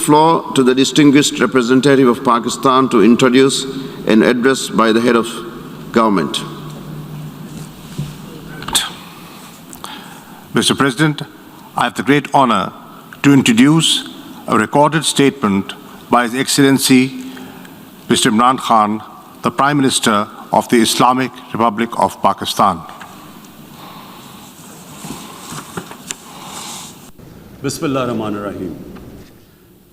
Floor to the distinguished representative of Pakistan to introduce an address by the head of government. Mr. President, I have the great honor to introduce a recorded statement by His Excellency Mr. Imran Khan, the Prime Minister of the Islamic Republic of Pakistan. Bismillah ar-Rahman ar-Rahim.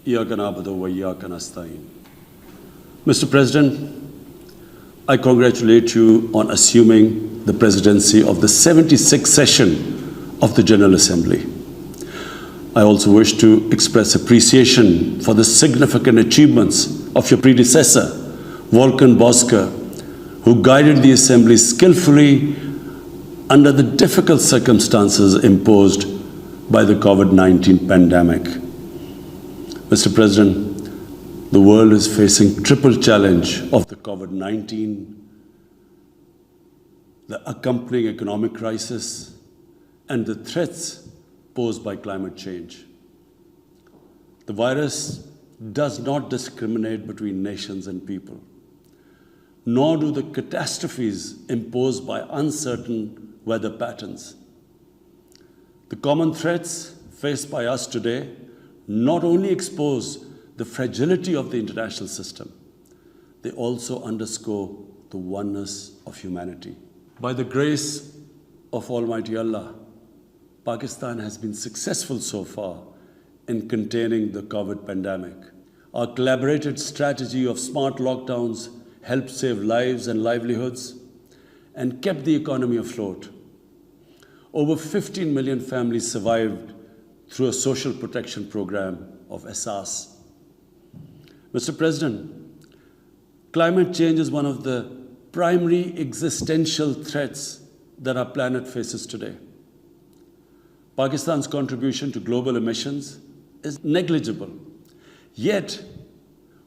Iyyaka na'budu wa iyyaka nasta'in. Mr. President, I congratulate you on assuming the presidency of the 76th session of the General Assembly. I also wish to express appreciation for the significant achievements of your predecessor, Volkan Bozkır, who guided the Assembly skillfully under the difficult circumstances imposed by the COVID-19 pandemic. Mr. President, the world is facing triple challenge of the COVID-19, the accompanying economic crisis, and the threats posed by climate change. The virus does not discriminate between nations and people, nor do the catastrophes imposed by uncertain weather patterns. The common threats faced by us today not only expose the fragility of the international system, they also underscore the oneness of humanity. By the grace of Almighty Allah, Pakistan has been successful so far in containing the COVID pandemic. Our collaborated strategy of smart lockdowns helped save lives and livelihoods and kept the economy afloat. Over 15 million families survived through a social protection program of Asas. Mr. President, climate change is one of the primary existential threats that our planet faces today. Pakistan's contribution to global emissions is negligible, yet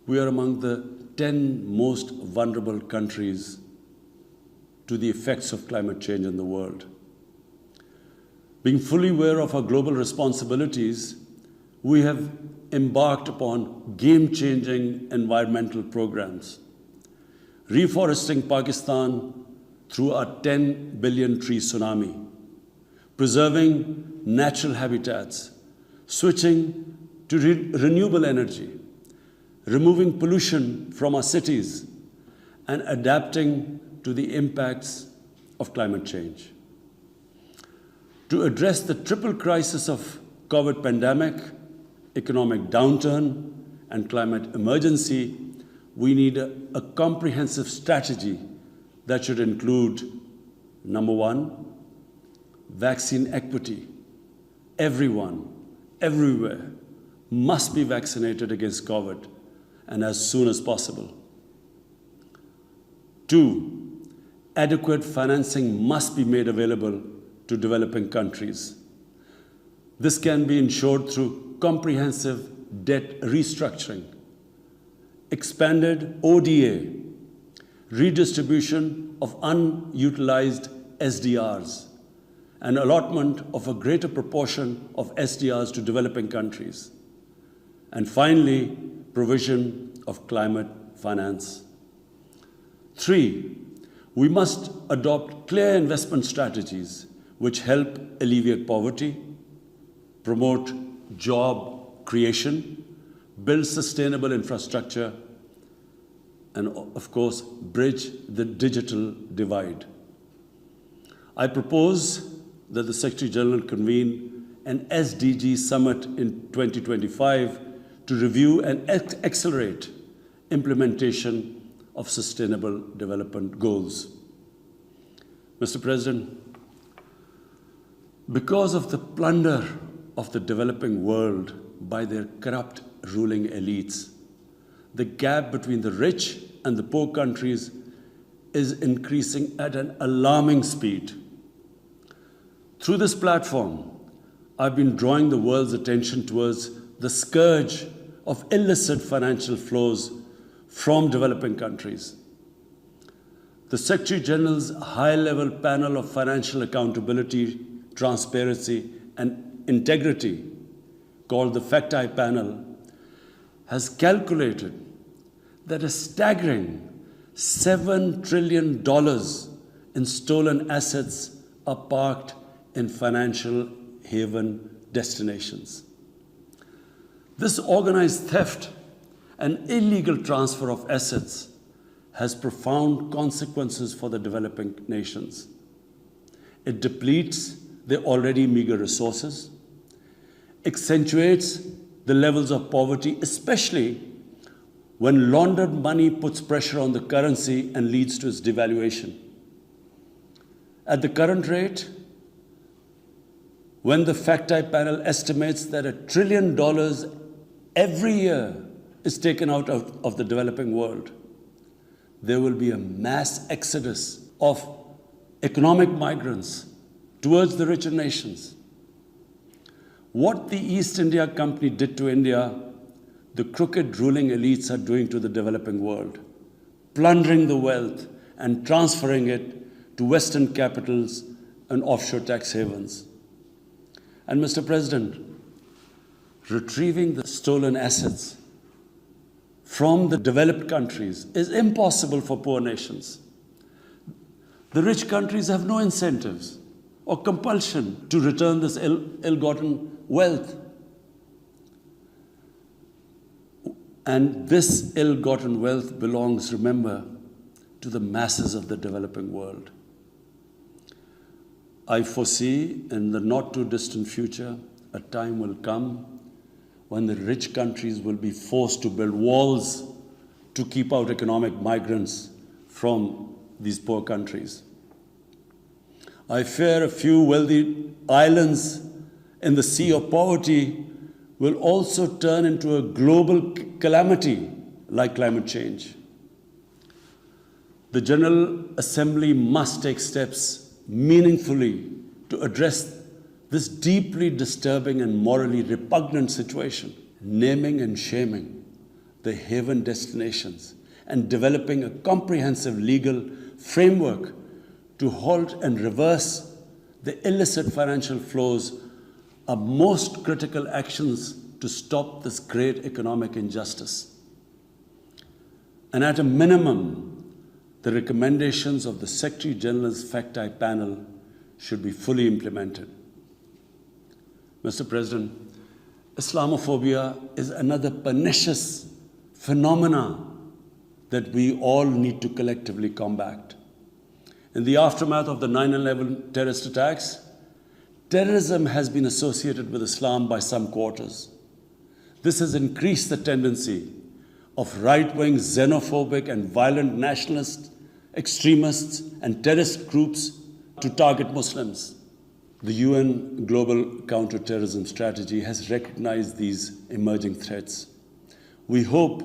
we are among the 10 most vulnerable countries to the effects of climate change in the world. Being fully aware of our global responsibilities, we have embarked upon game-changing environmental programs, reforesting Pakistan through our 10 billion tree tsunami, preserving natural habitats, switching to renewable energy, removing pollution from our cities, and adapting to the impacts of climate change. To address the triple crisis of COVID pandemic, economic downturn, and climate emergency, we need a comprehensive strategy that should include, number one, vaccine equity. Everyone, everywhere, must be vaccinated against COVID, and as soon as possible. Two, adequate financing must be made available to developing countries. This can be ensured through comprehensive debt restructuring, expanded ODA, redistribution of unutilized SDRs, and allotment of a greater proportion of SDRs to developing countries. And finally, provision of climate finance. Three, we must adopt clear investment strategies which help alleviate poverty, promote job creation, build sustainable infrastructure, and of course, bridge the digital divide. I propose that the Secretary General convene an SDG summit in 2025 to review and accelerate implementation of sustainable development goals. Mr. President, because of the plunder of the developing world by their corrupt ruling elites, the gap between the rich and the poor countries is increasing at an alarming speed. Through this platform, I've been drawing the world's attention towards the scourge of illicit financial flows from developing countries. The Secretary General's high-level panel of financial accountability, transparency, and integrity, called the Fact Eye Panel, has calculated that a staggering $7 trillion in stolen assets are parked in financial haven destinations. This organized theft and illegal transfer of assets has profound consequences for the developing nations. It depletes their already meager resources, accentuates the levels of poverty, especially when laundered money puts pressure on the currency and leads to its devaluation. At the current rate, when the FactI panel estimates that $1 trillion every year is taken out of the developing world, there will be a mass exodus of economic migrants towards the richer nations. What the East India Company did to India, the crooked ruling elites are doing to the developing world, plundering the wealth and transferring it to Western capitals and offshore tax havens. And Mr. President, retrieving the stolen assets from the developed countries is impossible for poor nations. The rich countries have no incentives or compulsion to return this ill-gotten wealth. And this ill-gotten wealth belongs, remember, to the masses of the developing world. I foresee in the not-too-distant future, a time will come when the rich countries will be forced to build walls to keep out economic migrants from these poor countries. I fear a few wealthy islands in the sea of poverty will also turn into a global calamity like climate change. The General Assembly must take steps meaningfully to address this deeply disturbing and morally repugnant situation, naming and shaming the haven destinations and developing a comprehensive legal framework to halt and reverse the illicit financial flows are most critical actions to stop this great economic injustice. And at a minimum, the recommendations of the Secretary General's FactI panel should be fully implemented. Mr. President, Islamophobia is another pernicious phenomenon that we all need to collectively combat. In the aftermath of the 9/11 terrorist attacks, terrorism has been associated with Islam by some quarters. This has increased the tendency of right-wing, xenophobic, and violent nationalists, extremists, and terrorist groups to target Muslims. The UN Global Counterterrorism Strategy has recognized these emerging threats. We hope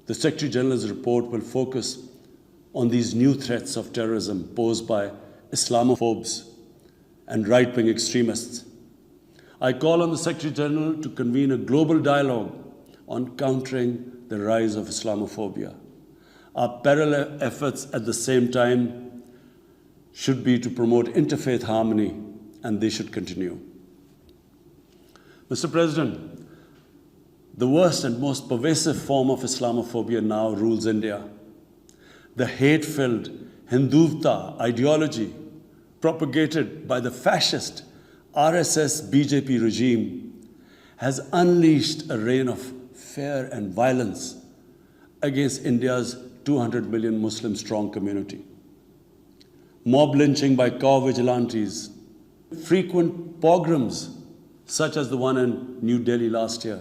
the Secretary General's report will focus on these new threats of terrorism posed by Islamophobes and right-wing extremists. I call on the Secretary General to convene a global dialogue on countering the rise of Islamophobia. Our parallel efforts at the same time should be to promote interfaith harmony, and they should continue. Mr. President, the worst and most pervasive form of Islamophobia now rules India. The hate-filled Hindutva ideology propagated by the fascist RSS BJP regime has unleashed a reign of fear and violence against India's 200 million Muslim-strong community. Mob lynching by cow vigilantes, frequent pogroms such as the one in New Delhi last year,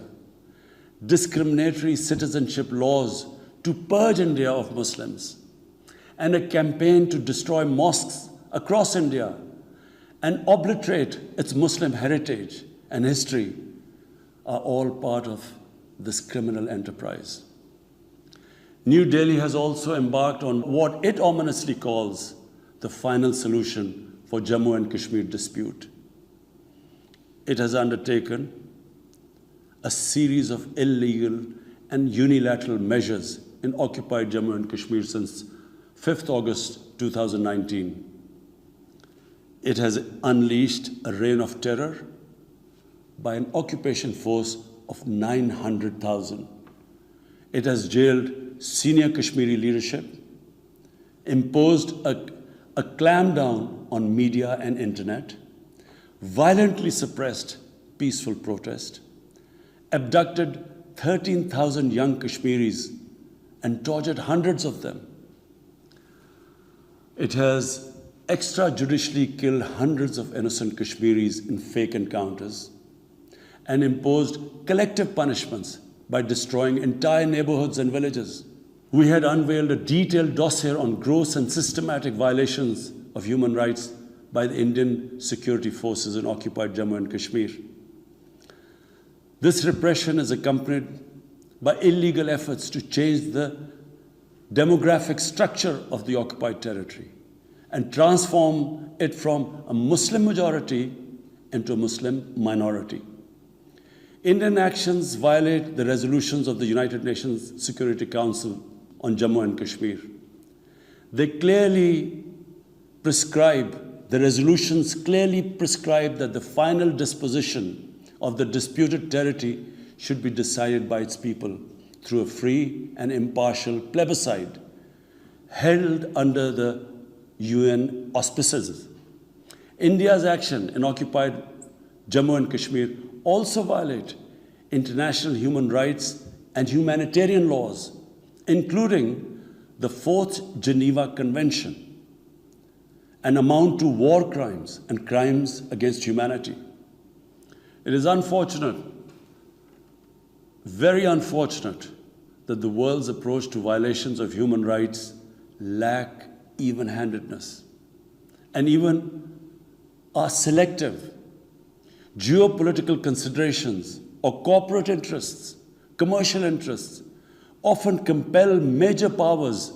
discriminatory citizenship laws to purge India of Muslims, and a campaign to destroy mosques across India and obliterate its Muslim heritage and history are all part of this criminal enterprise. New Delhi has also embarked on what it ominously calls the final solution for Jammu and Kashmir dispute. It has undertaken a series of illegal and unilateral measures in occupied Jammu and Kashmir since 5th August 2019. It has unleashed a reign of terror by an occupation force of 900,000 It has jailed senior Kashmiri leadership, imposed a clampdown on media and internet, violently suppressed peaceful protest, abducted 13,000 young Kashmiris and tortured hundreds of them. It has extrajudicially killed hundreds of innocent Kashmiris in fake encounters and imposed collective punishments by destroying entire neighborhoods and villages. We had unveiled a detailed dossier on gross and systematic violations of human rights by the Indian security forces in occupied Jammu and Kashmir. This repression is accompanied by illegal efforts to change the demographic structure of the occupied territory and transform it from a Muslim majority into a Muslim minority. Indian actions violate the resolutions of the United Nations Security Council on Jammu and Kashmir. They clearly prescribe, the resolutions clearly prescribe that the final disposition of the disputed territory should be decided by its people through a free and impartial plebiscite held under the UN auspices. India's action in occupied Jammu and Kashmir also violate international human rights and humanitarian laws, including the Fourth Geneva Convention, and amount to war crimes and crimes against humanity. It is unfortunate, very unfortunate, that the world's approach to violations of human rights lack even-handedness and even are selective. Geopolitical considerations or corporate interests, commercial interests, often compel major powers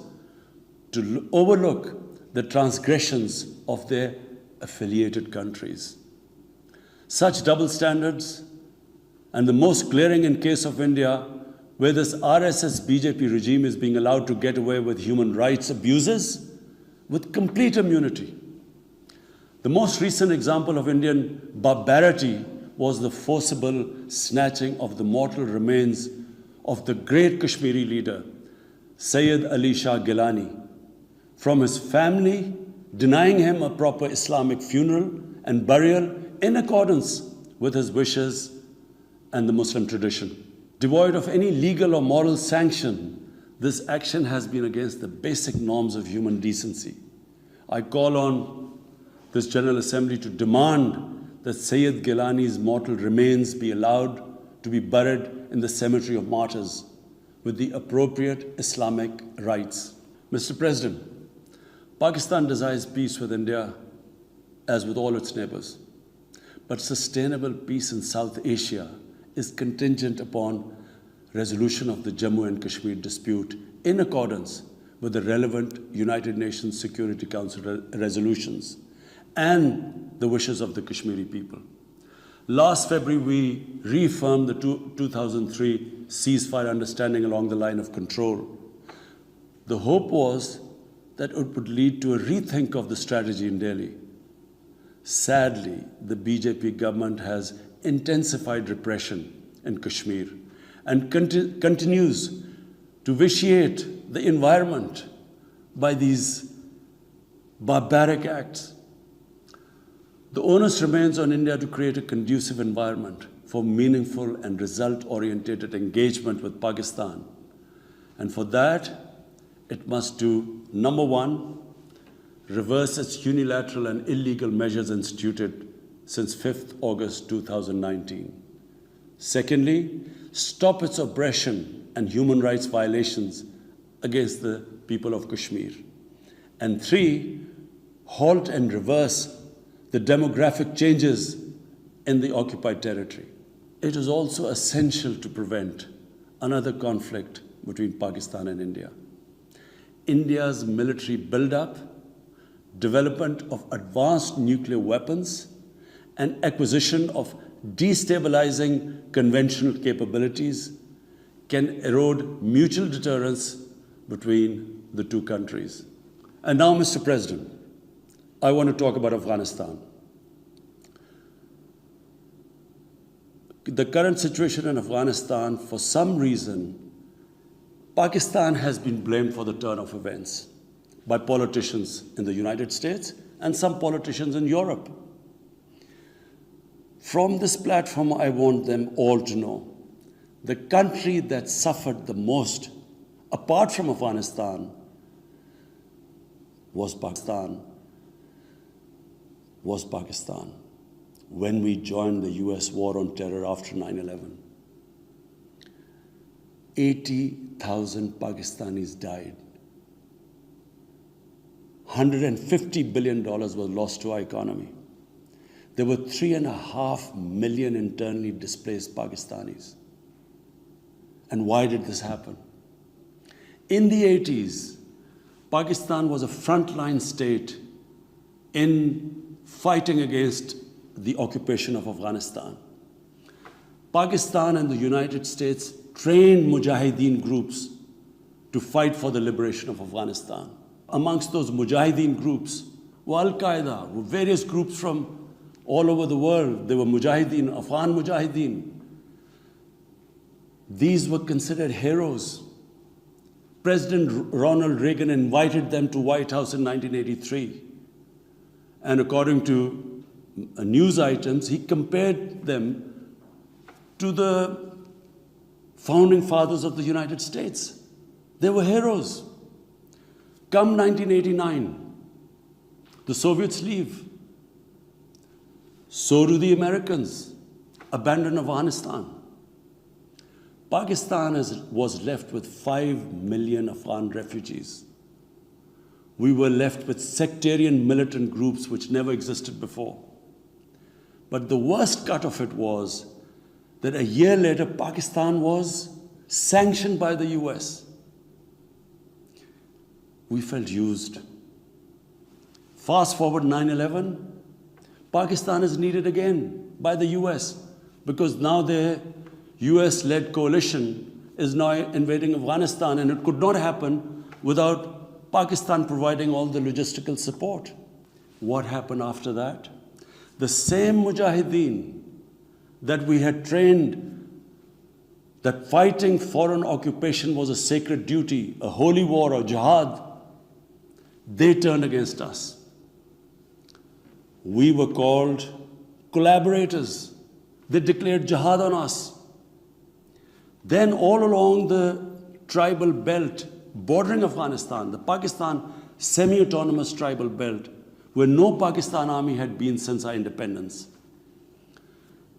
to overlook the transgressions of their affiliated countries. Such double standards, and the most glaring in case of India, where this RSS BJP regime is being allowed to get away with human rights abuses with complete immunity. The most recent example of Indian barbarity was the forcible snatching of the mortal remains of the great Kashmiri leader, Sayyid Ali Shah Gilani, from his family, denying him a proper Islamic funeral and burial in accordance with his wishes and the Muslim tradition. Devoid of any legal or moral sanction, this action has been against the basic norms of human decency. I call on this General Assembly to demand that Sayyid Gilani's mortal remains be allowed to be buried in the cemetery of martyrs with the appropriate Islamic rites. Mr. President, Pakistan desires peace with India as with all its neighbors. But sustainable peace in South Asia is contingent upon resolution of the Jammu and Kashmir dispute in accordance with the relevant United Nations Security Council resolutions and the wishes of the Kashmiri people. Last February, we reaffirmed the 2003 ceasefire understanding along the line of control. The hope was that it would lead to a rethink of the strategy in Delhi. Sadly, the BJP government has intensified repression in Kashmir and continues to vitiate the environment by these barbaric acts. The onus remains on India to create a conducive environment for meaningful and result-oriented engagement with Pakistan. And for that, it must do, number one, reverse its unilateral and illegal measures instituted since 5th August 2019. Secondly, stop its oppression and human rights violations against the people of Kashmir. And three, halt and reverse the demographic changes in the occupied territory. It is also essential to prevent another conflict between Pakistan and India. India's military buildup, development of advanced nuclear weapons, and acquisition of destabilizing conventional capabilities can erode mutual deterrence between the two countries. And now, Mr. President, I want to talk about Afghanistan. The current situation in Afghanistan, for some reason, Pakistan has been blamed for the turn of events by politicians in the United States and some politicians in Europe. From this platform, I want them all to know the country that suffered the most, apart from Afghanistan, was Pakistan. When we joined the US war on terror after 9/11. 80,000 Pakistanis died. $150 billion was lost to our economy. There were 3.5 million internally displaced Pakistanis. And why did this happen? In the 80s, Pakistan was a frontline state in fighting against the occupation of Afghanistan. Pakistan and the United States trained mujahideen groups to fight for the liberation of Afghanistan. Amongst those mujahideen groups were Al-Qaeda, were various groups from all over the world. They were mujahideen, Afghan mujahideen. These were considered heroes. President Ronald Reagan invited them to White House in 1983. And according to news items, he compared them to the founding fathers of the United States. They were heroes. Come 1989, the Soviets leave. So do the Americans, abandon Afghanistan. Pakistan was left with 5 million Afghan refugees. We were left with sectarian militant groups which never existed before. But the worst cut of it was that a year later, Pakistan was sanctioned by the US. We felt used. Fast forward 9/11, Pakistan is needed again by the US because now their US-led coalition is now invading Afghanistan, and it could not happen without Pakistan providing all the logistical support. What happened after that? The same mujahideen that we had trained that fighting foreign occupation was a sacred duty, a holy war or jihad, they turned against us. We were called collaborators. They declared jihad on us. Then all along the tribal belt bordering Afghanistan, the Pakistan semi-autonomous tribal belt, where no Pakistan army had been since our independence,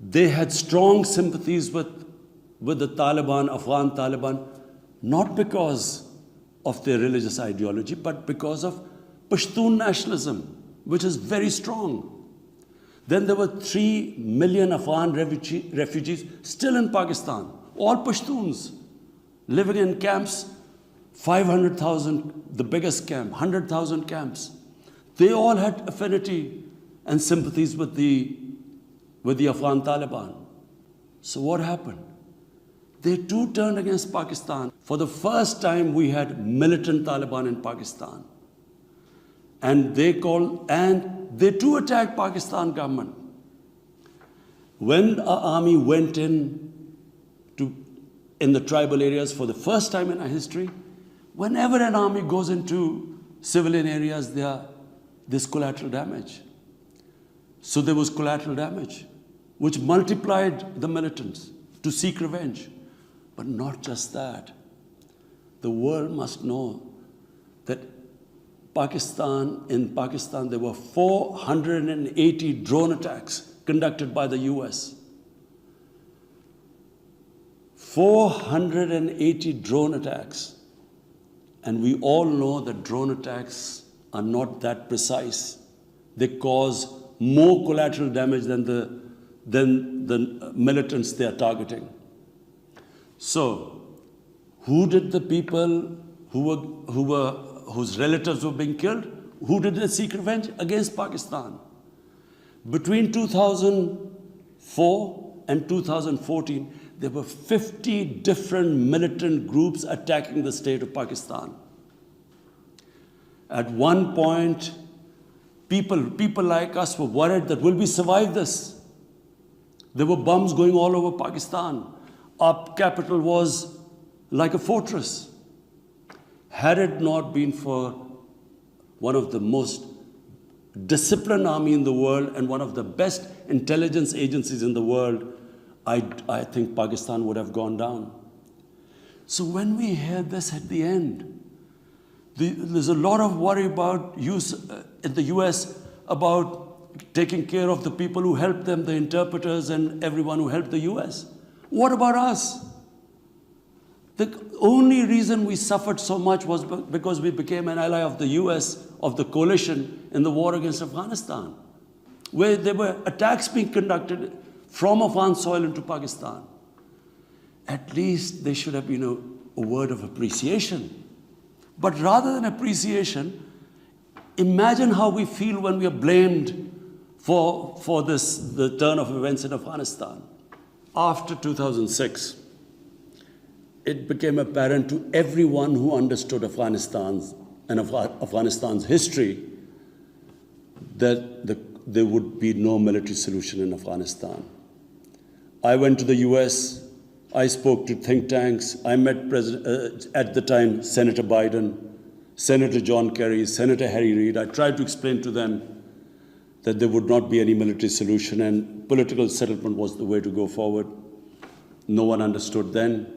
they had strong sympathies with the Taliban, Afghan Taliban, not because of their religious ideology, but because of Pashtun nationalism, which is very strong. Then there were 3 million Afghan refugees still in Pakistan, all Pashtuns, living in camps, 500,000, the biggest camp, 100,000 camps. They all had affinity and sympathies with the Afghan Taliban. So what happened? They too turned against Pakistan. For the first time, we had militant Taliban in Pakistan. And they too attacked Pakistan government. When our army went in the tribal areas for the first time in our history, whenever an army goes into civilian areas, there's collateral damage. So there was collateral damage, which multiplied the militants to seek revenge. But not just that. The world must know that in Pakistan, there were 480 drone attacks conducted by the US. 480 drone attacks. And we all know that drone attacks are not that precise. They cause more collateral damage than the militants they are targeting. So, who did the people whose relatives were being killed? Who did they seek revenge? Against Pakistan. Between 2004 and 2014, there were 50 different militant groups attacking the state of Pakistan. At one point, people like us were worried that will we survive this? There were bombs going all over Pakistan. Our capital was like a fortress. had it not been for one of the most disciplined army in the world and one of the best intelligence agencies in the world, I think Pakistan would have gone down. So when we hear this at the end, there's a lot of worry about in the US about taking care of the people who helped them, the interpreters and everyone who helped the US. What about us? The only reason we suffered so much was because we became an ally of the US, of the coalition in the war against Afghanistan, where there were attacks being conducted from Afghan soil into Pakistan. At least there should have been a word of appreciation. But rather than appreciation, imagine how we feel when we are blamed for the turn of events in Afghanistan. After 2006, it became apparent to everyone who understood Afghanistan's history that there would be no military solution in Afghanistan. I went to the US, I spoke to think tanks, I met at the time Senator Biden, Senator John Kerry, Senator Harry Reid. I tried to explain to them that there would not be any military solution and political settlement was the way to go forward. No one understood then.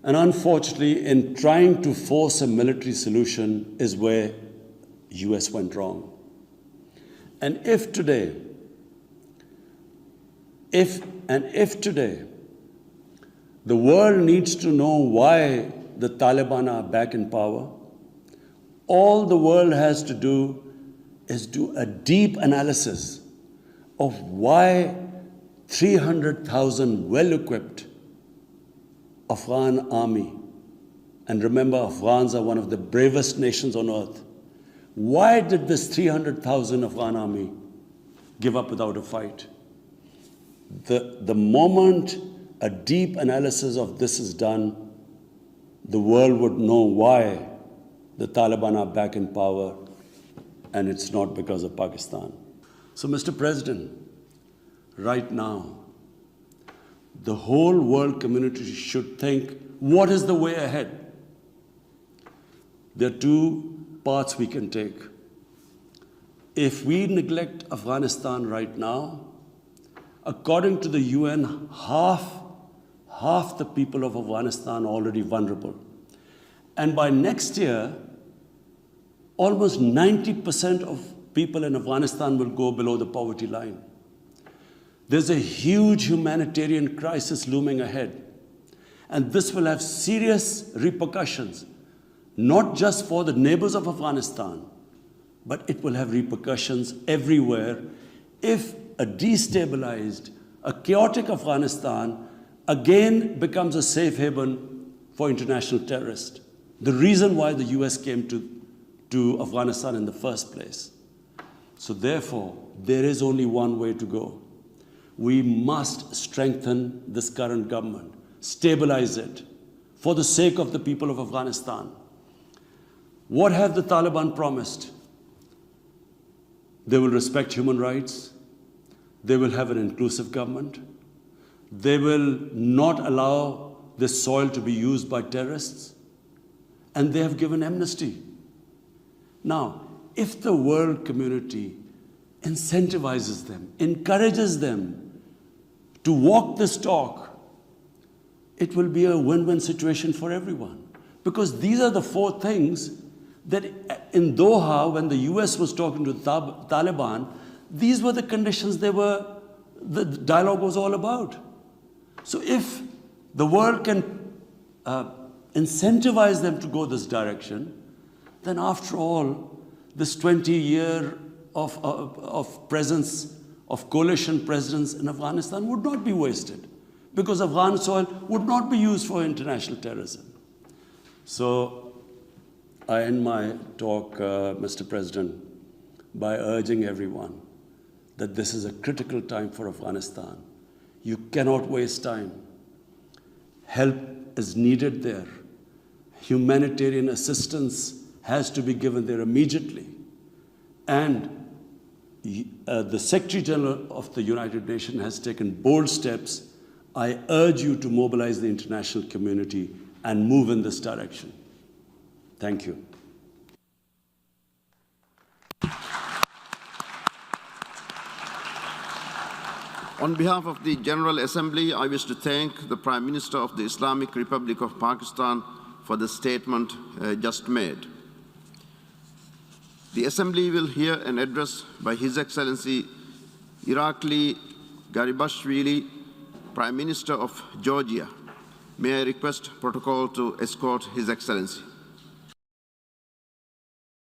And unfortunately, in trying to force a military solution is where US went wrong. And if today, the world needs to know why the Taliban are back in power, all the world has to do is do a deep analysis of why 300,000 well-equipped Afghan army, and remember, Afghans are one of the bravest nations on earth. Why did this 300,000 Afghan army give up without a fight? The moment a deep analysis of this is done, the world would know why the Taliban are back in power, and it's not because of Pakistan. So, Mr. President, right now, the whole world community should think, what is the way ahead? There are two paths we can take. If we neglect Afghanistan right now, according to the UN, half the people of Afghanistan are already vulnerable. And by next year, almost 90% of people in Afghanistan will go below the poverty line. There's a huge humanitarian crisis looming ahead. And this will have serious repercussions, not just for the neighbors of Afghanistan, but it will have repercussions everywhere if a destabilized, a chaotic Afghanistan again becomes a safe haven for international terrorists. The reason why the US came to Afghanistan in the first place. So therefore, there is only one way to go. We must strengthen this current government, stabilize it, for the sake of the people of Afghanistan. What have the Taliban promised? They will respect human rights. They will have an inclusive government. They will not allow this soil to be used by terrorists. And they have given amnesty. Now, if the world community incentivizes them, encourages them to walk this talk, it will be a win-win situation for everyone. Because these are the four things that in Doha, when the US was talking to the Taliban, these were the conditions the dialogue was all about. So if the world can incentivize them to go this direction, then after all, this 20-year of presence, of coalition presence in Afghanistan would not be wasted, because Afghan soil would not be used for international terrorism. So I end my talk, Mr. President, by urging everyone that this is a critical time for Afghanistan. You cannot waste time. Help is needed there. Humanitarian assistance has to be given there immediately. And the Secretary General of the United Nations has taken bold steps. I urge you to mobilize the international community and move in this direction. Thank you. On behalf of the General Assembly, I wish to thank the Prime Minister of the Islamic Republic of Pakistan for the statement just made. The Assembly will hear an address by His Excellency Irakli Garibashvili, Prime Minister of Georgia. May I request protocol to escort His Excellency.